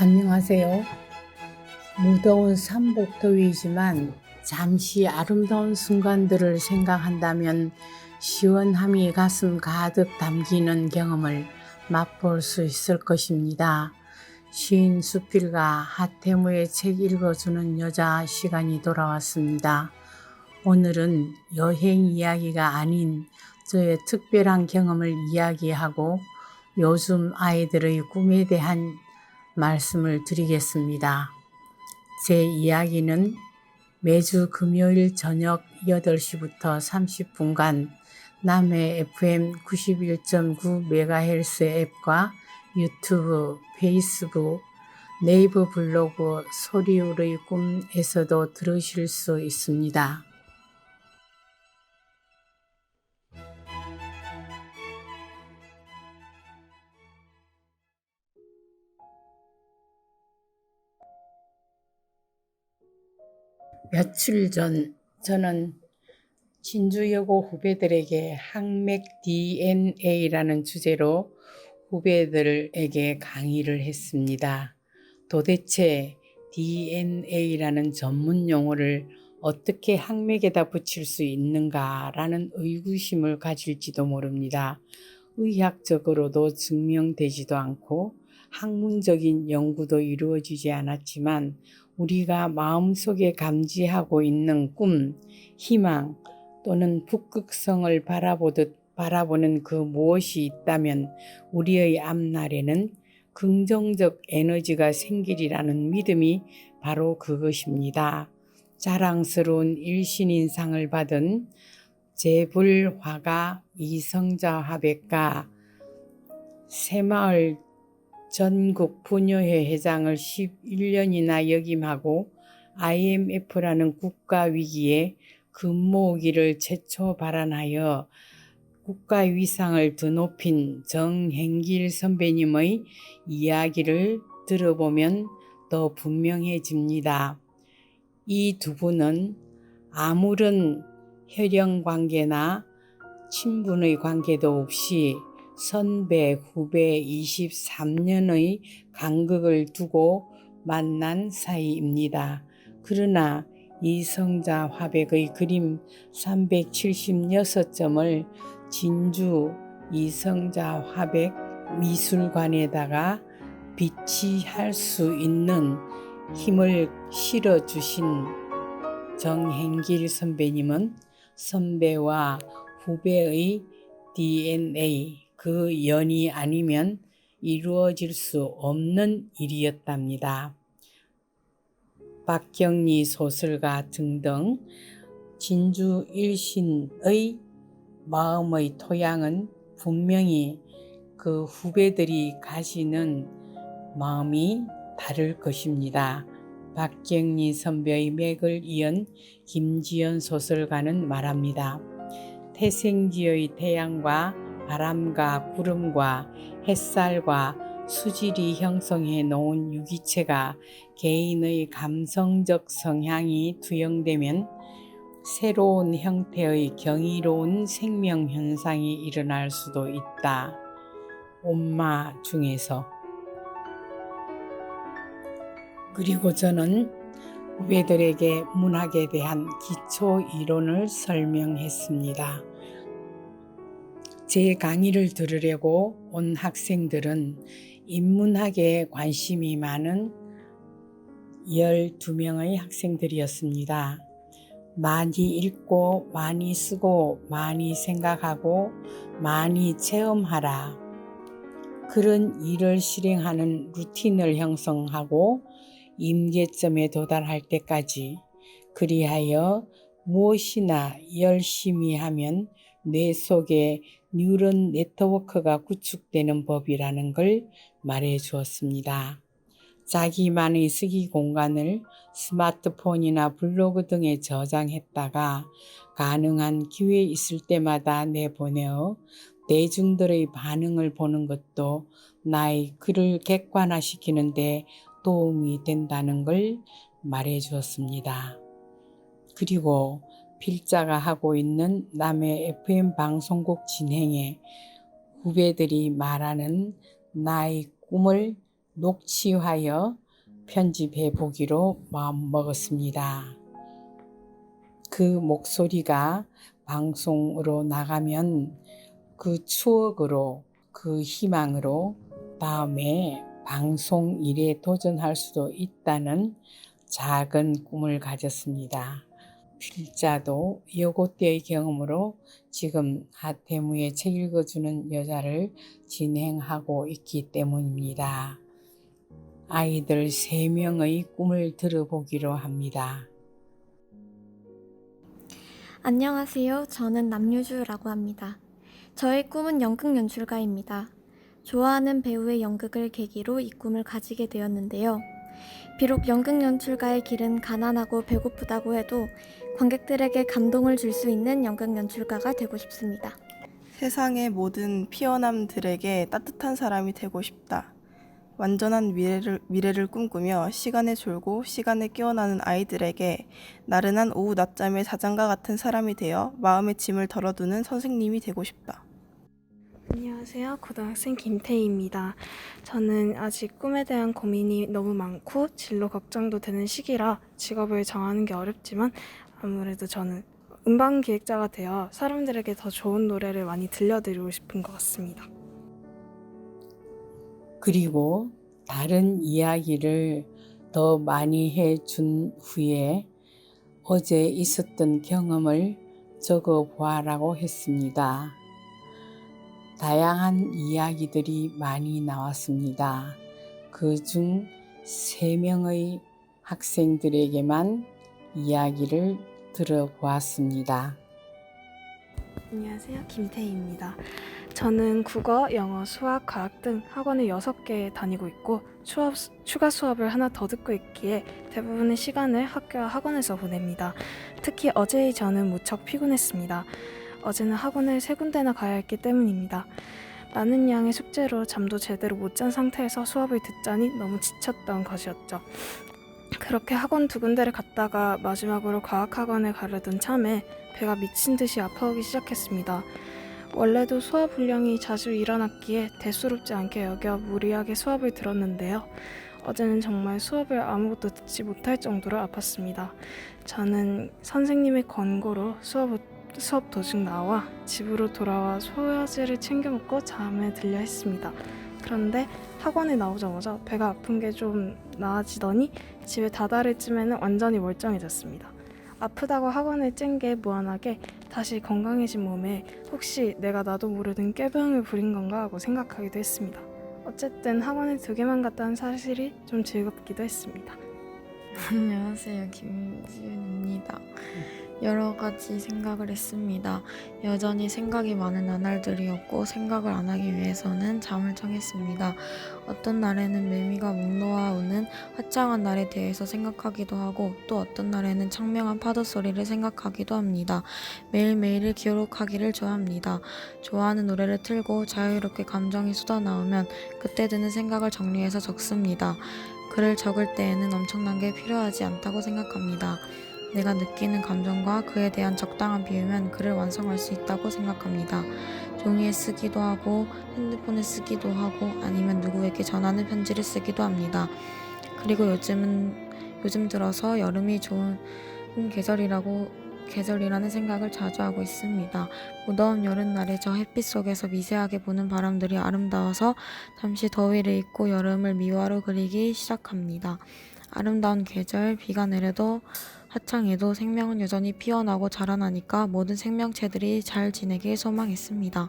안녕하세요. 무더운 삼복더위이지만 잠시 아름다운 순간들을 생각한다면 시원함이 가슴 가득 담기는 경험을 맛볼 수 있을 것입니다. 시인 수필가 하태무의 책 읽어주는 여자 시간이 돌아왔습니다. 오늘은 여행 이야기가 아닌 저의 특별한 경험을 이야기하고 요즘 아이들의 꿈에 대한 말씀을 드리겠습니다. 제 이야기는 매주 금요일 저녁 8시부터 30분간 남해 FM 91.9MHz 앱과 유튜브, 페이스북, 네이버 블로그 소리울의 꿈에서도 들으실 수 있습니다. 며칠 전 저는 진주여고 후배들에게 항맥 DNA라는 주제로 후배들에게 강의를 했습니다. 도대체 DNA라는 전문 용어를 어떻게 항맥에다 붙일 수 있는가라는 의구심을 가질지도 모릅니다. 의학적으로도 증명되지도 않고 학문적인 연구도 이루어지지 않았지만 우리가 마음속에 감지하고 있는 꿈, 희망 또는 북극성을 바라보는 그 무엇이 있다면 우리의 앞날에는 긍정적 에너지가 생기리라는 믿음이 바로 그것입니다. 자랑스러운 일신인상을 받은 재불화가 이성자 화백과 새마을 전국 부녀회 회장을 11년이나 역임하고 IMF라는 국가위기에 근무오기를 최초 발안하여 국가위상을 드높인 정행길 선배님의 이야기를 들어보면 더 분명해집니다. 이 두 분은 아무런 혈연관계나 친분의 관계도 없이 선배, 후배 23년의 간극을 두고 만난 사이입니다. 그러나 이성자 화백의 그림 376점을 진주 이성자 화백 미술관에다가 비치할 수 있는 힘을 실어주신 정행길 선배님은 선배와 후배의 DNA, 그 연이 아니면 이루어질 수 없는 일이었답니다. 박경리 소설가 등등 진주 일신의 마음의 토양은 분명히 그 후배들이 가지는 마음이 다를 것입니다. 박경리 선배의 맥을 이은 김지연 소설가는 말합니다. 태생지의 태양과 바람과 구름과 햇살과 수질이 형성해 놓은 유기체가 개인의 감성적 성향이 투영되면 새로운 형태의 경이로운 생명 현상이 일어날 수도 있다. 엄마 중에서. 그리고 저는 후배들에게 문학에 대한 기초 이론을 설명했습니다. 제 강의를 들으려고 온 학생들은 인문학에 관심이 많은 12명의 학생들이었습니다. 많이 읽고 많이 쓰고 많이 생각하고 많이 체험하라. 그런 일을 실행하는 루틴을 형성하고 임계점에 도달할 때까지, 그리하여 무엇이나 열심히 하면 뇌 속에 뉴런 네트워크가 구축되는 법이라는 걸 말해 주었습니다. 자기만의 쓰기 공간을 스마트폰이나 블로그 등에 저장했다가 가능한 기회 있을 때마다 내보내어 대중들의 반응을 보는 것도 나의 글을 객관화시키는 데 도움이 된다는 걸 말해 주었습니다. 그리고 필자가 하고 있는 남해 FM 방송국 진행에 후배들이 말하는 나의 꿈을 녹취하여 편집해 보기로 마음먹었습니다. 그 목소리가 방송으로 나가면 그 추억으로, 그 희망으로 다음에 방송 일에 도전할 수도 있다는 작은 꿈을 가졌습니다. 필자도 여고 때의 경험으로 지금 하태무의 책 읽어주는 여자를 진행하고 있기 때문입니다. 아이들 3명의 꿈을 들어보기로 합니다. 안녕하세요. 저는 남유주라고 합니다. 저의 꿈은 연극 연출가입니다. 좋아하는 배우의 연극을 계기로 이 꿈을 가지게 되었는데요. 비록 연극 연출가의 길은 가난하고 배고프다고 해도 관객들에게 감동을 줄 수 있는 연극 연출가가 되고 싶습니다. 세상의 모든 피어남들에게 따뜻한 사람이 되고 싶다. 완전한 미래를 꿈꾸며 시간에 졸고 시간에 깨어나는 아이들에게 나른한 오후 낮잠의 자장가 같은 사람이 되어 마음의 짐을 덜어두는 선생님이 되고 싶다. 안녕하세요. 고등학생 김태희입니다. 저는 아직 꿈에 대한 고민이 너무 많고 진로 걱정도 되는 시기라 직업을 정하는 게 어렵지만 아무래도 저는 음반 기획자가 되어 사람들에게 더 좋은 노래를 많이 들려드리고 싶은 것 같습니다. 그리고 다른 이야기를 더 많이 해준 후에 어제 있었던 경험을 적어 보아라고 했습니다. 다양한 이야기들이 많이 나왔습니다. 그중 3명의 학생들에게만 이야기를 들어보았습니다. 안녕하세요. 김태희입니다. 저는 국어, 영어, 수학, 과학 등 학원을 6개 다니고 있고 추가 수업을 하나 더 듣고 있기에 대부분의 시간을 학교와 학원에서 보냅니다. 특히 어제의 저는 무척 피곤했습니다. 어제는 학원을 3군데나 가야 했기 때문입니다. 많은 양의 숙제로 잠도 제대로 못 잔 상태에서 수업을 듣자니 너무 지쳤던 것이었죠. 그렇게 학원 2군데를 갔다가 마지막으로 과학학원에 가려던 참에 배가 미친 듯이 아파오기 시작했습니다. 원래도 수업 불량이 자주 일어났기에 대수롭지 않게 여겨 무리하게 수업을 들었는데요. 어제는 정말 수업을 아무것도 듣지 못할 정도로 아팠습니다. 저는 선생님의 권고로 수업 도중 나와 집으로 돌아와 소화제를 챙겨 먹고 잠에 들려 했습니다. 그런데 학원에 나오자마자 배가 아픈 게 좀 나아지더니 집에 다다를 쯤에는 완전히 멀쩡해졌습니다. 아프다고 학원을 찐 게 무한하게 다시 건강해진 몸에 혹시 내가 나도 모르는 꾀병을 부린 건가 하고 생각하기도 했습니다. 어쨌든 학원에 2개만 갔다는 사실이 좀 즐겁기도 했습니다. 안녕하세요. 김지윤입니다. 여러 가지 생각을 했습니다. 여전히 생각이 많은 나날들이었고 생각을 안 하기 위해서는 잠을 청했습니다. 어떤 날에는 매미가 목 놓아오는 화창한 날에 대해서 생각하기도 하고 또 어떤 날에는 청명한 파도 소리를 생각하기도 합니다. 매일매일을 기록하기를 좋아합니다. 좋아하는 노래를 틀고 자유롭게 감정이 쏟아나오면 그때 드는 생각을 정리해서 적습니다. 글을 적을 때에는 엄청난 게 필요하지 않다고 생각합니다. 내가 느끼는 감정과 그에 대한 적당한 비유면 글을 완성할 수 있다고 생각합니다. 종이에 쓰기도 하고 핸드폰에 쓰기도 하고 아니면 누구에게 전하는 편지를 쓰기도 합니다. 그리고 요즘 들어서 여름이 좋은 계절이라는 생각을 자주 하고 있습니다. 무더운 여름날에 저 햇빛 속에서 미세하게 부는 바람들이 아름다워서 잠시 더위를 잊고 여름을 미화로 그리기 시작합니다. 아름다운 계절, 비가 내려도 화창해도 생명은 여전히 피어나고 자라나니까 모든 생명체들이 잘 지내길 소망했습니다.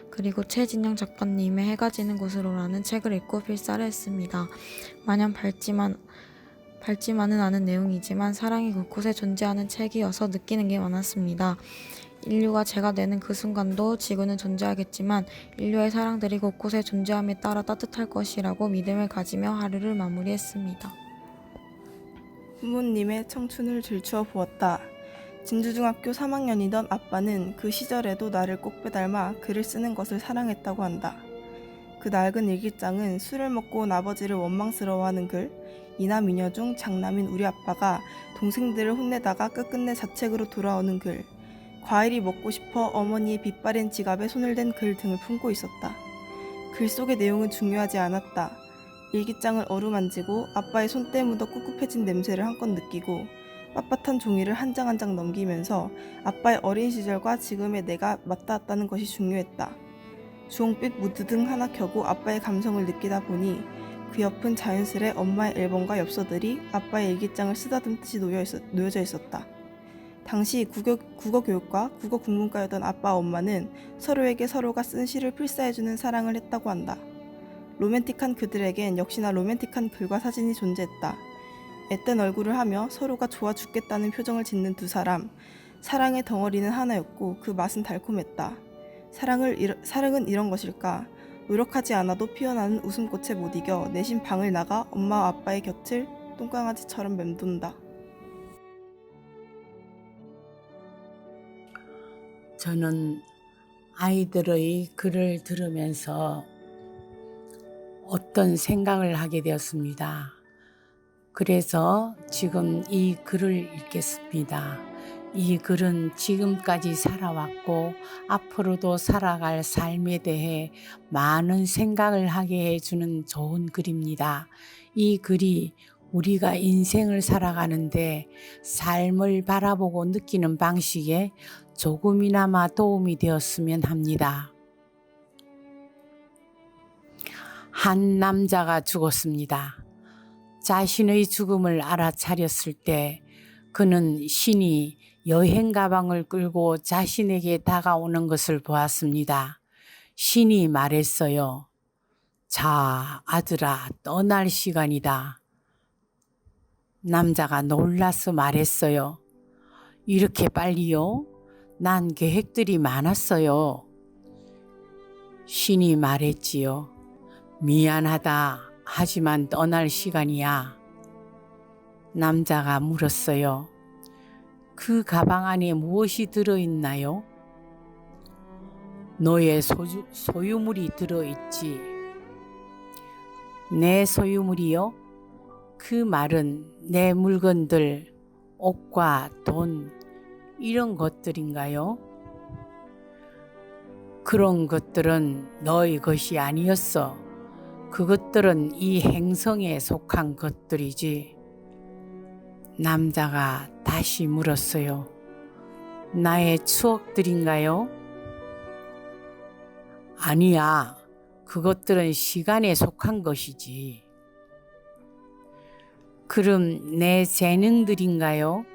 그리고 최진영 작가님의 해가 지는 곳으로라는 책을 읽고 필사를 했습니다. 마냥 밝지만은 않은 내용이지만 사랑이 곳곳에 존재하는 책이어서 느끼는 게 많았습니다. 인류가 제가 되는 그 순간도 지구는 존재하겠지만 인류의 사랑들이 곳곳에 존재함에 따라 따뜻할 것이라고 믿음을 가지며 하루를 마무리했습니다. 부모님의 청춘을 들추어 보았다. 진주중학교 3학년이던 아빠는 그 시절에도 나를 꼭 빼닮아 글을 쓰는 것을 사랑했다고 한다. 그 낡은 일기장은 술을 먹고 온 아버지를 원망스러워하는 글, 이나 미녀 중 장남인 우리 아빠가 동생들을 혼내다가 끝끝내 자책으로 돌아오는 글, 과일이 먹고 싶어 어머니의 빛바랜 지갑에 손을 댄 글 등을 품고 있었다. 글 속의 내용은 중요하지 않았다. 일기장을 어루만지고 아빠의 손때 묻어 꿉꿉해진 냄새를 한껏 느끼고 빳빳한 종이를 한 장 한 장 넘기면서 아빠의 어린 시절과 지금의 내가 맞닿았다는 것이 중요했다. 주홍빛 무드등 하나 켜고 아빠의 감성을 느끼다 보니 그 옆은 자연스레 엄마의 앨범과 엽서들이 아빠의 일기장을 쓰다듬듯이 놓여져 있었다. 당시 국어 교육과 국어 국문과였던 아빠와 엄마는 서로에게 서로가 쓴 시를 필사해주는 사랑을 했다고 한다. 로맨틱한 그들에겐 역시나 로맨틱한 글과 사진이 존재했다. 앳된 얼굴을 하며 서로가 좋아 죽겠다는 표정을 짓는 두 사람. 사랑의 덩어리는 하나였고 그 맛은 달콤했다. 사랑은 이런 것일까? 노력하지 않아도 피어나는 웃음꽃에 못 이겨 내심 방을 나가 엄마와 아빠의 곁을 똥강아지처럼 맴돈다. 저는 아이들의 글을 들으면서 어떤 생각을 하게 되었습니다. 그래서 지금 이 글을 읽겠습니다. 이 글은 지금까지 살아왔고 앞으로도 살아갈 삶에 대해 많은 생각을 하게 해주는 좋은 글입니다. 이 글이 우리가 인생을 살아가는데 삶을 바라보고 느끼는 방식에 조금이나마 도움이 되었으면 합니다. 한 남자가 죽었습니다. 자신의 죽음을 알아차렸을 때 그는 신이 여행 가방을 끌고 자신에게 다가오는 것을 보았습니다. 신이 말했어요. 자, 아들아, 떠날 시간이다. 남자가 놀라서 말했어요. 이렇게 빨리요? 난 계획들이 많았어요. 신이 말했지요. 미안하다. 하지만 떠날 시간이야. 남자가 물었어요. 그 가방 안에 무엇이 들어있나요? 너의 소유물이 들어있지. 내 소유물이요? 그 말은 내 물건들, 옷과 돈, 이런 것들인가요? 그런 것들은 너의 것이 아니었어. 그것들은 이 행성에 속한 것들이지. 남자가 다시 물었어요. 나의 추억들인가요? 아니야. 그것들은 시간에 속한 것이지. 그럼 내 재능들인가요?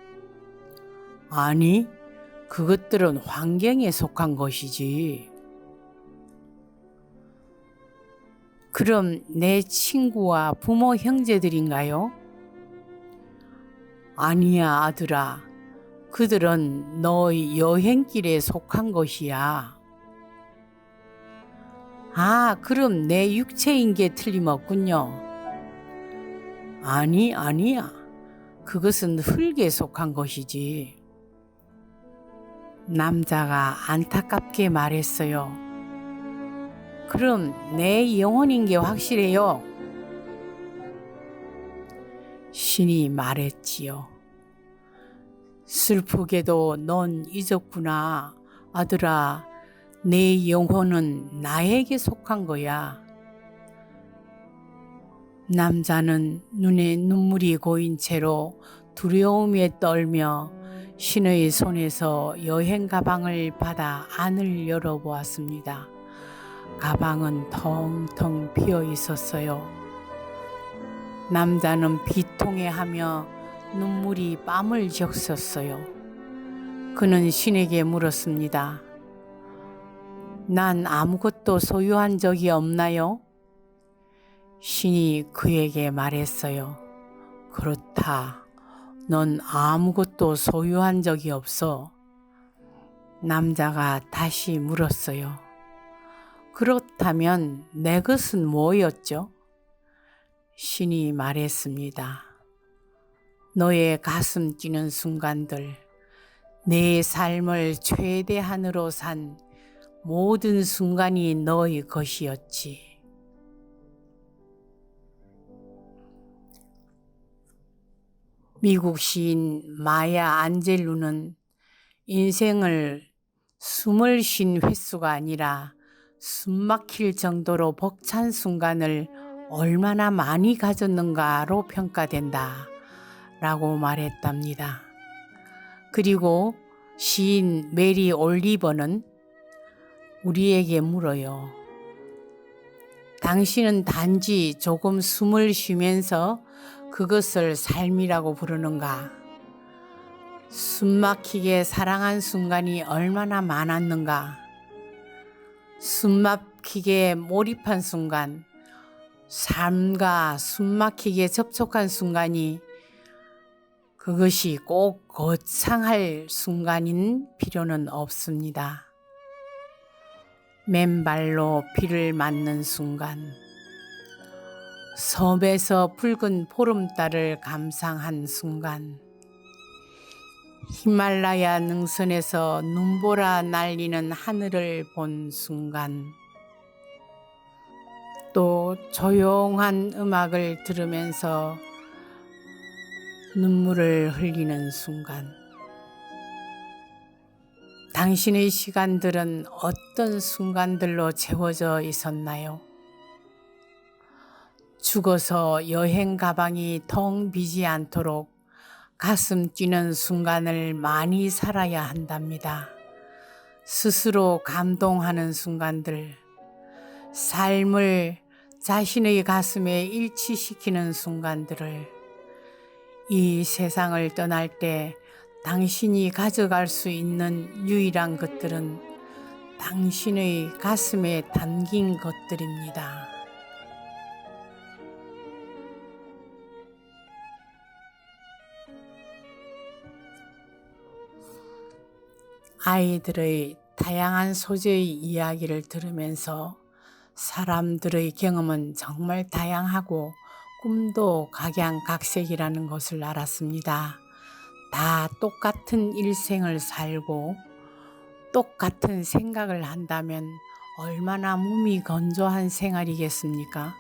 아니, 그것들은 환경에 속한 것이지. 그럼 내 친구와 부모 형제들인가요? 아니야, 아들아. 그들은 너의 여행길에 속한 것이야. 아, 그럼 내 육체인 게 틀림없군요. 아니야. 그것은 흙에 속한 것이지. 남자가 안타깝게 말했어요. 그럼 내 영혼인 게 확실해요. 신이 말했지요. 슬프게도 넌 잊었구나. 아들아, 내 영혼은 나에게 속한 거야. 남자는 눈에 눈물이 고인 채로 두려움에 떨며 신의 손에서 여행 가방을 받아 안을 열어보았습니다. 가방은 텅텅 비어 있었어요. 남자는 비통해하며 눈물이 뺨을 적셨어요. 그는 신에게 물었습니다. 난 아무것도 소유한 적이 없나요? 신이 그에게 말했어요. 그렇다. 넌 아무것도 소유한 적이 없어. 남자가 다시 물었어요. 그렇다면 내 것은 뭐였죠? 신이 말했습니다. 너의 가슴 뛰는 순간들, 내 삶을 최대한으로 산 모든 순간이 너의 것이었지. 미국 시인 마야 안젤루는 인생을 숨을 쉰 횟수가 아니라 숨막힐 정도로 벅찬 순간을 얼마나 많이 가졌는가로 평가된다 라고 말했답니다. 그리고 시인 메리 올리버는 우리에게 물어요. 당신은 단지 조금 숨을 쉬면서 그것을 삶이라고 부르는가? 숨막히게 사랑한 순간이 얼마나 많았는가? 숨막히게 몰입한 순간, 삶과 숨막히게 접촉한 순간이 그것이 꼭 거창할 순간인 필요는 없습니다. 맨발로 비를 맞는 순간, 섬에서 붉은 보름달을 감상한 순간, 히말라야 능선에서 눈보라 날리는 하늘을 본 순간, 또 조용한 음악을 들으면서 눈물을 흘리는 순간, 당신의 시간들은 어떤 순간들로 채워져 있었나요? 죽어서 여행 가방이 텅 비지 않도록 가슴 뛰는 순간을 많이 살아야 한답니다. 스스로 감동하는 순간들, 삶을 자신의 가슴에 일치시키는 순간들을, 이 세상을 떠날 때 당신이 가져갈 수 있는 유일한 것들은 당신의 가슴에 담긴 것들입니다. 아이들의 다양한 소재의 이야기를 들으면서 사람들의 경험은 정말 다양하고 꿈도 각양각색이라는 것을 알았습니다. 다 똑같은 일생을 살고 똑같은 생각을 한다면 얼마나 몸이 건조한 생활이겠습니까?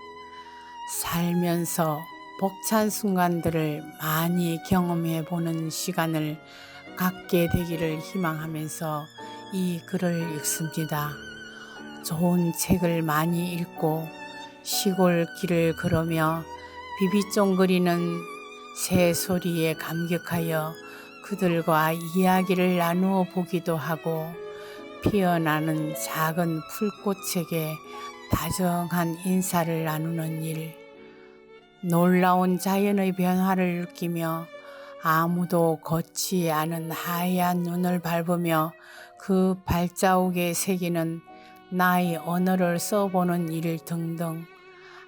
살면서 벅찬 순간들을 많이 경험해 보는 시간을 갖게 되기를 희망하면서 이 글을 읽습니다. 좋은 책을 많이 읽고 시골 길을 걸으며 비비쫑거리는 새 소리에 감격하여 그들과 이야기를 나누어 보기도 하고 피어나는 작은 풀꽃에게 다정한 인사를 나누는 일, 놀라운 자연의 변화를 느끼며 아무도 걷지 않은 하얀 눈을 밟으며 그 발자국에 새기는 나의 언어를 써보는 일 등등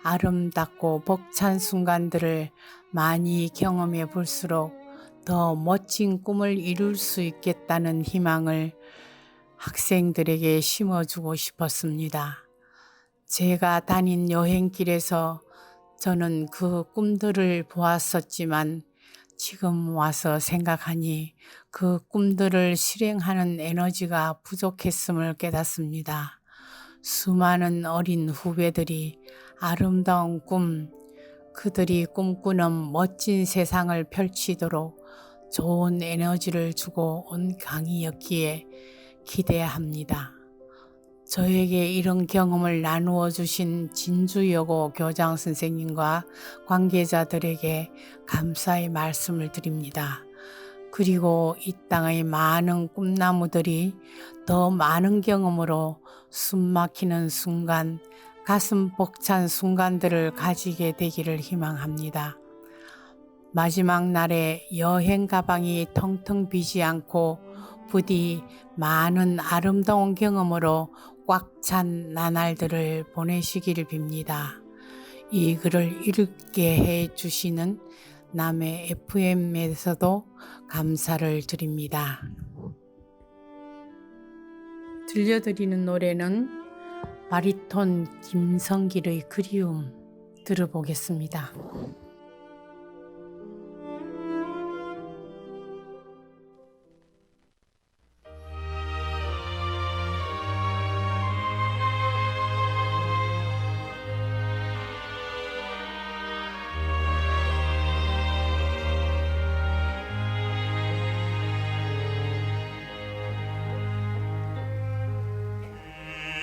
아름답고 벅찬 순간들을 많이 경험해 볼수록 더 멋진 꿈을 이룰 수 있겠다는 희망을 학생들에게 심어주고 싶었습니다. 제가 다닌 여행길에서 저는 그 꿈들을 보았었지만 지금 와서 생각하니 그 꿈들을 실행하는 에너지가 부족했음을 깨닫습니다. 수많은 어린 후배들이 아름다운 꿈, 그들이 꿈꾸는 멋진 세상을 펼치도록 좋은 에너지를 주고 온 강의였기에 기대합니다. 저에게 이런 경험을 나누어 주신 진주여고 교장 선생님과 관계자들에게 감사의 말씀을 드립니다. 그리고 이 땅의 많은 꿈나무들이 더 많은 경험으로 숨막히는 순간, 가슴 벅찬 순간들을 가지게 되기를 희망합니다. 마지막 날에 여행 가방이 텅텅 비지 않고 부디 많은 아름다운 경험으로 꽉 찬 나날들을 보내시기를 빕니다. 이 글을 읽게 해 주시는 남해 FM에서도 감사를 드립니다. 들려드리는 노래는 바리톤 김성길의 그리움 들어보겠습니다.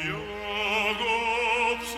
기억 없이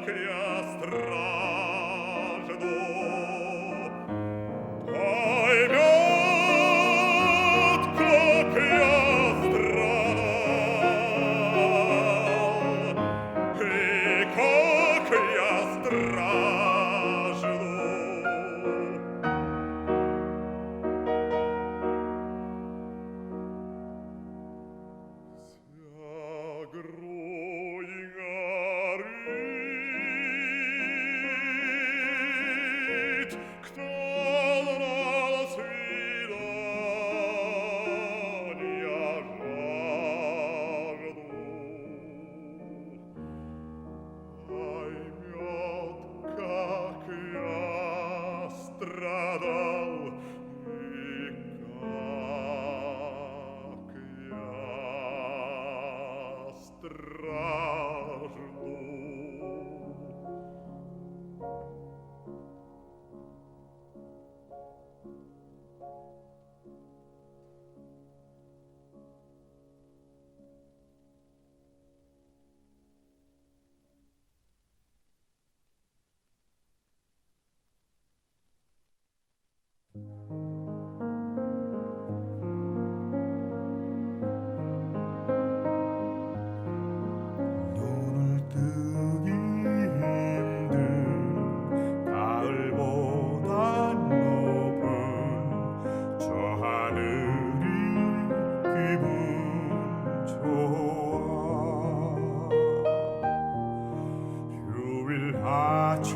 какая стражду поймет, как я страдал и как я стражду. Горит, кто на свидания жажду. Поймет, как я страдал и как я стражду. 눈을 뜨기 힘든 가을보다 높은 저 하늘이 기분 좋아 휴일 아침